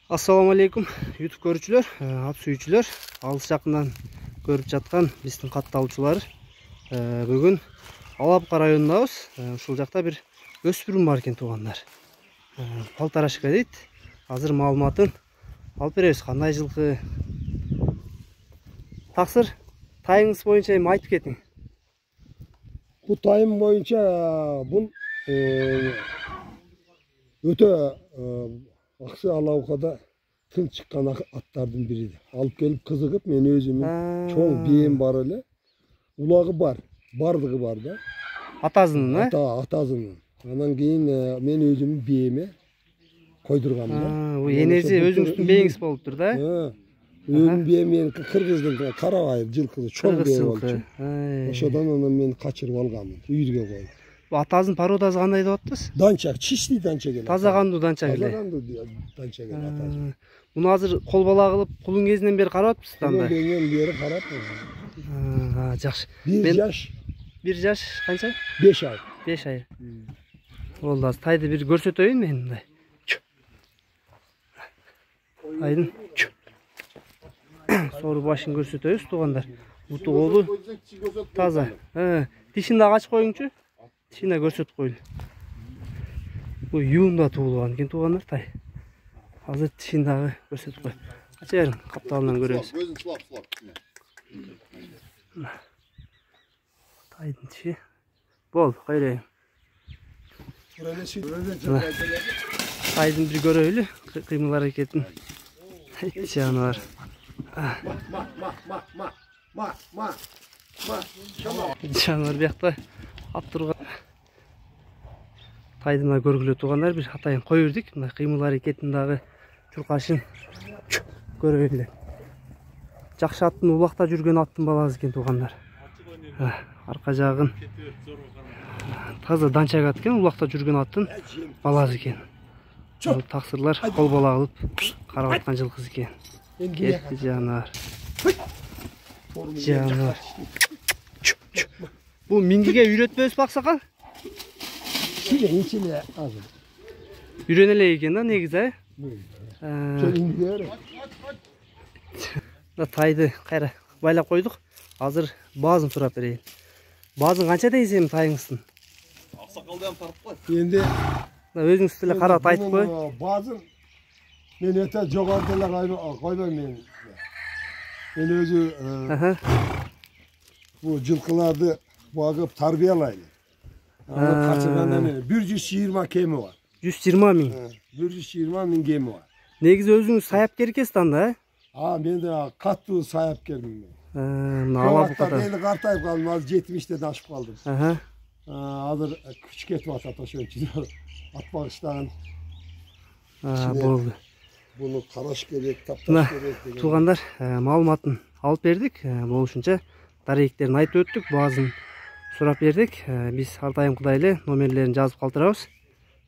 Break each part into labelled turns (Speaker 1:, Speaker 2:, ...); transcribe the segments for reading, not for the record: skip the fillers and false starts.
Speaker 1: Assalamu alaikum YouTube көрүүчүлөр, ат сүйүүчүлөр, алыс жакындан көрүп жаткан биздин катталуучулар. Бүгүн Алапка районундабыз. Ушул жакта бир өспүрүм бар экен туугандар. Полторашка дейт. Азыр маалыматын алып беребиз. Кандай жылкы? Таксыр, тайыңыз боюнча эми айтып кетиң.
Speaker 2: Bu tayım boyunca bun öte aksı Alavuka'da tıl çıkan atlardan biriydi. Alıp gelip kızıkıp men özümün çoğun biyem var öyle. Ulağı var, bardığı var da.
Speaker 1: Atazının ha?
Speaker 2: Atazının. Ondan keyin men özümün biyemi koydurgam da.
Speaker 1: Bu yenezi özüңүздүн бейиңиз болуптур да?
Speaker 2: Özümün biyemi Kırgızdın Karavayır жылкысы çoğun biyem oldu. Oşadan onu men kaçırıp algamın, үйürge koyup.
Speaker 1: Bu atazın parodası kандай деп атпыз?
Speaker 2: Данчак, чистый данчак эле.
Speaker 1: Таза кандуу данчак эле.
Speaker 2: Таза кандуу данчак эле атазы.
Speaker 1: Муну азыр кол бала кылып, кулун кезинен бери карап атпсыз да анда?
Speaker 2: Кулун кезинен бери карап.
Speaker 1: Жакшы.
Speaker 2: Bir yaş
Speaker 1: канча?
Speaker 2: 5 ay.
Speaker 1: 5 ay. Болду, азыр тайды бир көрсөтөйүн мен мындай. Тайдын сору башын көрсөтөбүз туугандар. Буту колу таза. Тишин дагы ачып коюңчу. Тишин да көрсөтүп коелу. Бул июнда туулган экен туугандар тай. Азыр тишин дагы көрсөтүп кой. Ача бериң, капталынан көрөбүз. Тайдын тиши. Бол, койройм. Тайдын бир көрөлү, кыймыл аракетин. Жаныбар. Жаныбар биякта ат турган. Тайдын көргүлө туугандар бир атайын кой бердик. Мына кыймыл аракетин дагы чуркашын көрөлү. Жакшы аттын улакта жүргөн аттын баласы экен туугандар. Арка жагын таза данчак ат экен, улакта жүргөн аттын баласы экен. Таксырлар кол бала кылып карап аткан жылкысы экен. Кетти жаныбар. Жаныбар. Бул мингиге үйрөтпөбүзбү аксакал?
Speaker 2: İçine azı.
Speaker 1: Үйрөнө элек экен да негизи, Тайды кайра байлап койдук. Азыр баазын сурап берейин. Баазын канча дейсиң тайыңыздын?
Speaker 3: Аксакалдан тартып кой.
Speaker 2: Endi
Speaker 1: өзүңүз деле карап айтып кой.
Speaker 2: Bazen men öte jogarda эле койбойм мен. Men özü bu жылкыларды багып тарбиялайм. Kaçırganda men 120 kemi var.
Speaker 1: 120 ming.
Speaker 2: 120 ming kemi var.
Speaker 1: Негизи өзүңүз саяпкер экенсиз да?
Speaker 2: Men de kаттуу саяпкермин мен.
Speaker 1: Алапкада.
Speaker 2: Endi kartayıp kaldım, az 70'te aşıp kaldım. Hazır küçük et var ataşıyorlar. At bağıştan.
Speaker 1: Boldu.
Speaker 2: Bunu karaş gerek, taptaş gerek.
Speaker 1: Туугандар, маалыматын алып бердик. Болушунча даректерин айтып өттүк, баазын сурап бердик. Биз ар дайым кудай эле номерлерин жазып калтырабыз.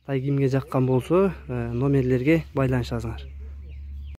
Speaker 1: Тай кимге жаккан болсо, номерлерге байланышасыңар.